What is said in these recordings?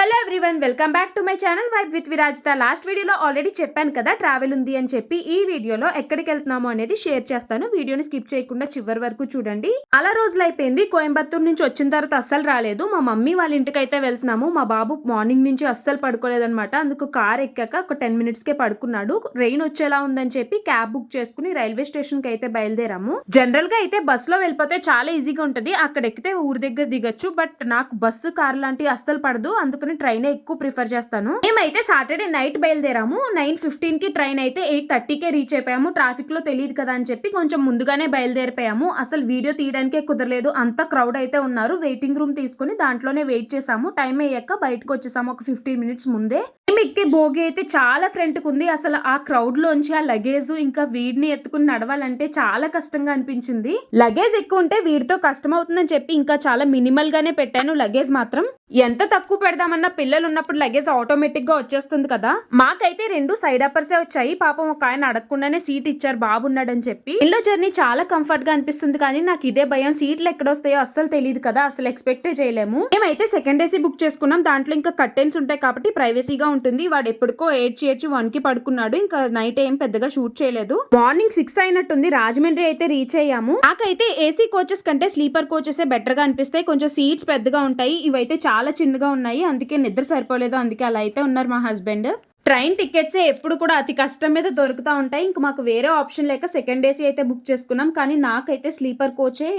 Hello everyone, welcome back to my channel vibe with Virajitha. Last వీడియోలో already చెప్పాను కదా travel ఉంది అని చెప్పి. ఈ వీడియోలో ఎక్కడికి వెళ్తున్నామో అనేది షేర్ చేస్తాను. వీడియోని స్కిప్ చేయకుండా చివరి వరకు చూడండి. చాలా రోజులు అయిపోయింది కోయంబత్తూర్ నుంచి వచ్చిన తర్వాత అస్సలు రాలేదు. మా మమ్మీ వాళ్ళ ఇంటికి అయితే వెళ్తున్నాము. మా బాబు మార్నింగ్ నుంచి అస్సలు పడుకోలేదనమాట. అందుకు కార్ ఎక్కాక ఒక 10 minutes కే పడుకున్నాడు. రెయిన్ వచ్చేలా ఉందని చెప్పి క్యాబ్ బుక్ చేసుకుని రైల్వే స్టేషన్ కి అయితే బయలుదేరాము. జనరల్ గా అయితే బస్ లో వెళ్ళిపోతే చాలా ఈజీగా ఉంటది. అక్కడ ఎక్కితే ఊరి దగ్గర దిగొచ్చు. బట్ నాకు బస్సు కార్ లాంటివి అస్సలు పడదు. అందుకని ట్రైన్ ఎక్కువ ప్రిఫర్ చేస్తాను. మేమైతే సాటర్డే నైట్ బయలుదేరాము. 9:15 కి ట్రైన్ అయితే 8:30 కే రీచ్ అయిపోయాము. ట్రాఫిక్ లో తెలియదు కదా అని చెప్పి కొంచెం ముందుగానే బయలుదేరిపోయాము. అసలు వీడియో తీయడానికే కుదరలేదు, అంత క్రౌడ్ అయితే ఉన్నారు. వెయిటింగ్ రూమ్ తీసుకుని దాంట్లోనే వెయిట్ చేసాము. టైం అయ్యాక బయటకు వచ్చేసాము ఒక 15 minutes ముందే. మేము ఎక్కే భోగి అయితే చాలా ఫ్రంట్ కు ఉంది. అసలు ఆ క్రౌడ్ లోంచి ఆ లగేజ్ ఇంకా వీడిని ఎత్తుకుని నడవాలంటే చాలా కష్టంగా అనిపించింది. లగేజ్ ఎక్కువ ఉంటే వీడితో కష్టం అవుతుందని చెప్పి ఇంకా చాలా మినిమల్ గానే పెట్టాను. లగేజ్ మాత్రం ఎంత తక్కువ పెడదామన్నా పిల్లలు ఉన్నప్పుడు లగేజ్ ఆటోమేటిక్ గా వచ్చేస్తుంది కదా. మాకైతే 2 సైడ్ అప్పర్సే వచ్చాయి. పాపం ఒక ఆయన అడగకుండానే సీట్ ఇచ్చారు బాబున్నాడని చెప్పి. ఇల్లు జర్నీ చాలా కంఫర్ట్ గా అనిపిస్తుంది, కానీ నాకు ఇదే భయం, సీట్లు ఎక్కడొస్తాయో అస్సలు తెలియదు కదా, అసలు ఎక్స్పెక్టే చేయలేము. మేమైతే సెకండ్ ఏసీ బుక్ చేసుకున్నాం. దాంట్లో ఇంకా కర్టెన్స్ ఉంటాయి కాబట్టి ప్రైవసీగా ఉంటుంది. వాడు ఎప్పటికో 1 కి పడుకున్నాడు. ఇంకా నైట్ ఏం పెద్దగా షూట్ చేయలేదు. మార్నింగ్ 6 అయినట్టుంది. రాజమండ్రి అయితే రీచ్ అయ్యాము. నాకైతే ఏసీ కోచెస్ కంటే స్లీపర్ కోచెస్ బెటర్ గా అనిపిస్తాయి. కొంచెం సీట్స్ పెద్దగా ఉంటాయి. ఇవైతే చాలా చిన్నగా ఉన్నాయి, అందుకే నిద్ర సరిపోలేదు. అందుకే అలా అయితే ఉన్నారు మా హస్బెండ్. ట్రైన్ టికెట్స్ ఎప్పుడు కూడా అతి కష్టం మీద దొరుకుతూ ఉంటాయి. ఇంకా మాకు వేరే ఆప్షన్ లేక సెకండ్ ఏసీ అయితే బుక్ చేసుకున్నాం. కానీ నాకైతే స్లీపర్ కోచే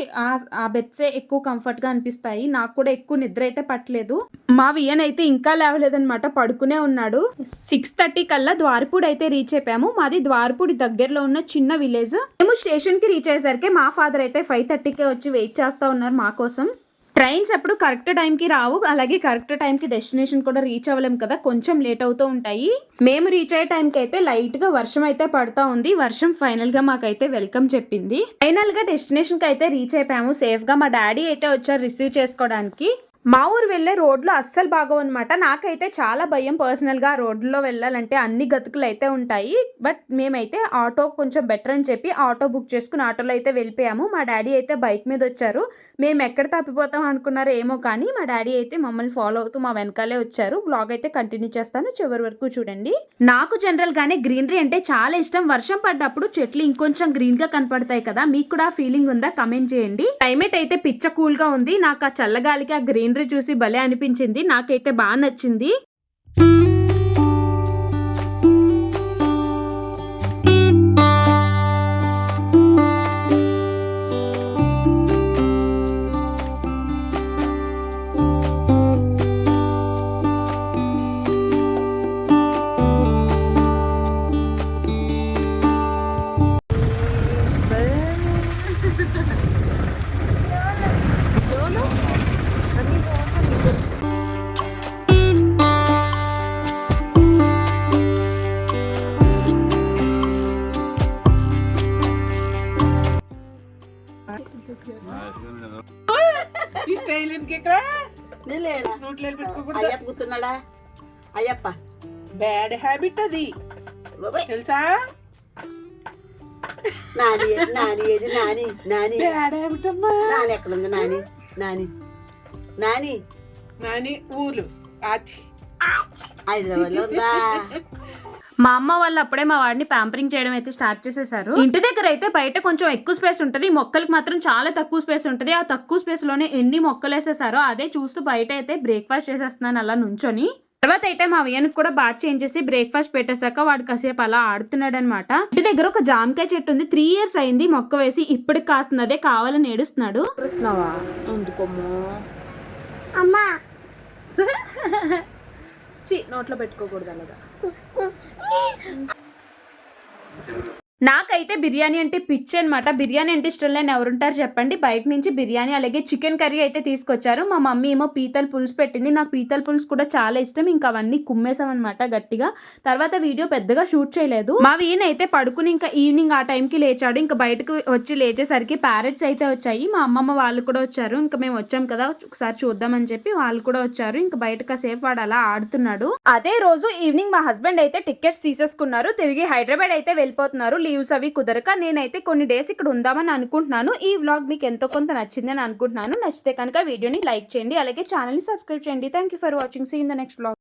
ఆ బెడ్సే ఎక్కువ కంఫర్ట్ గా అనిపిస్తాయి. నాకు కూడా ఎక్కువ నిద్ర అయితే పట్టలేదు. మా వియన్ అయితే ఇంకా లేవలేదనమాట, పడుకునే ఉన్నాడు. 6:30 కల్లా ద్వారపూడి అయితే రీచ్ అయిపోయాము. మాది ద్వారపూడి దగ్గరలో ఉన్న చిన్న విలేజ్. మేము స్టేషన్ కి రీచ్ అయ్యేసరికి మా ఫాదర్ అయితే 5:30కే వచ్చి వెయిట్ చేస్తా ఉన్నారు మా కోసం. ట్రైన్స్ ఎప్పుడు కరెక్ట్ టైంకి రావు, అలాగే కరెక్ట్ టైంకి డెస్టినేషన్ కూడా రీచ్ అవ్వలేం కదా, కొంచెం లేట్ అవుతూ ఉంటాయి. మేము రీచ్ అయ్యే టైంకి అయితే లైట్ గా వర్షం అయితే పడతా ఉంది. వర్షం ఫైనల్ గా మాకైతే వెల్కమ్ చెప్పింది. ఫైనల్ గా డెస్టినేషన్ కి అయితే రీచ్ అయిపోయాము సేఫ్ గా. మా డాడీ అయితే వచ్చారు రిసీవ్ చేసుకోవడానికి. మా ఊరు వెళ్లే రోడ్లు అస్సలు బాగోవన్నమాట. నాకైతే చాలా భయం పర్సనల్ గా రోడ్లలో వెళ్ళాలంటే. అన్ని గతుకులు అయితే ఉంటాయి. బట్ మేమైతే ఆటో కొంచెం బెటర్ అని చెప్పి ఆటో బుక్ చేసుకుని ఆటోలో అయితే వెళ్ళిపోయాము. మా డాడీ అయితే బైక్ మీద వచ్చారు. మేము ఎక్కడ తప్పిపోతాం అనుకున్నారో ఏమో, కానీ మా డాడీ అయితే మమ్మల్ని ఫాలో అవుతూ మా వెనకాలే వచ్చారు. వ్లాగ్ అయితే కంటిన్యూ చేస్తాను, చివరి వరకు చూడండి. నాకు జనరల్ గానే గ్రీనరీ అంటే చాలా ఇష్టం. వర్షం పడ్డప్పుడు చెట్లు ఇంకొంచెం గ్రీన్ గా కనపడతాయి కదా, మీకు కూడా ఆ ఫీలింగ్ ఉందా కమెంట్ చేయండి. క్లైమేట్ అయితే పిచ్చ కూల్ గా ఉంది. నాకు ఆ చల్లగాలికి ఆ గ్రీనరీ చూసి భలే అనిపించింది. నాకైతే బాగా నచ్చింది. ఈ స్టైల్ ఎందుకు కూర్చున్నాడా అయ్యప్ప? బ్యాడ్ హ్యాబిట్ అది తెలుసా. నాని నాని ఏది నాని నాని బ్యాడ్ హ్యాబిట్ అమ్మా. నాని ఎక్కడుంది? నాని నాని నాని నాని ఊర్లు ఆచి హైదరాబాద్ లో ఉందా? మా అమ్మ వాళ్ళు అప్పుడే మా వాడిని ప్యాంపరింగ్ చేయడం అయితే స్టార్ట్ చేసేసారు. ఇంటి దగ్గర అయితే బయట కొంచెం ఎక్కువ స్పేస్ ఉంటది, మొక్కలకి మాత్రం చాలా తక్కువ స్పేస్ ఉంటది. ఆ తక్కువ స్పేస్ లోనే ఎన్ని మొక్కలు వేసేసారో అదే చూస్తూ బయట అయితే బ్రేక్ఫాస్ట్ చేసేస్తున్నాను అలా నుంచొని. తర్వాత అయితే మా వియన్కి కూడా బాత్ చేంజ్ చేసి బ్రేక్ఫాస్ట్ పెట్టేశాక వాడు కాసేపు అలా ఆడుతున్నాడు అనమాట. ఇంటి దగ్గర ఒక జామకాయ చెట్టు ఉంది. 3 years అయింది మొక్క వేసి, ఇప్పటికి కాస్తుంది. అదే కావాలని ఏడుస్తున్నాడు. ఎందుకమ్మా అమ్మా నోట్లో పెట్టుకోకూడదు అలాగా. నాకైతే బిర్యానీ అంటే పిచ్చి అనమాట. బిర్యానీ అంటే ఇష్టం లేని ఎవరుంటారు చెప్పండి. బయట నుంచి బిర్యానీ అలాగే చికెన్ కర్రీ అయితే తీసుకొచ్చారు. మా మమ్మీ ఏమో పీతల పులుసు పెట్టింది. నాకు పీతల పులుసు కూడా చాలా ఇష్టం. ఇంకా అవన్నీ కుమ్మేసాం అనమాట గట్టిగా. తర్వాత వీడియో పెద్దగా షూట్ చేయలేదు. మా వీణ అయితే పడుకుని ఇంకా ఈవినింగ్ ఆ టైంకి లేచాడు. ఇంకా బయటకు వచ్చి లేచేసరికి ప్యారెట్స్ అయితే వచ్చాయి. మా అమ్మమ్మ వాళ్ళు కూడా వచ్చారు. ఇంకా మేము వచ్చాం కదా ఒకసారి చూద్దామని చెప్పి వాళ్ళు కూడా వచ్చారు. ఇంకా బయట కాసేపు వాడు అలా ఆడుతున్నాడు. అదే రోజు ఈవినింగ్ మా హస్బెండ్ అయితే టికెట్స్ తీసేసుకున్నారు. తిరిగి హైదరాబాద్ అయితే వెళ్ళిపోతున్నారు. లీవ్స్ అవి కుదరక నేనైతే కొన్ని డేస్ ఇక్కడ ఉందామని అనుకుంటున్నాను. ఈ వ్లాగ్ మీకు ఎంతో కొంత నచ్చిందని అనుకుంటున్నాను. నచ్చితే కనుక వీడియోని లైక్ చేయండి, అలాగే ఛానల్ని సబ్స్క్రైబ్ చేయండి. Thank you for watching. See in the next vlog.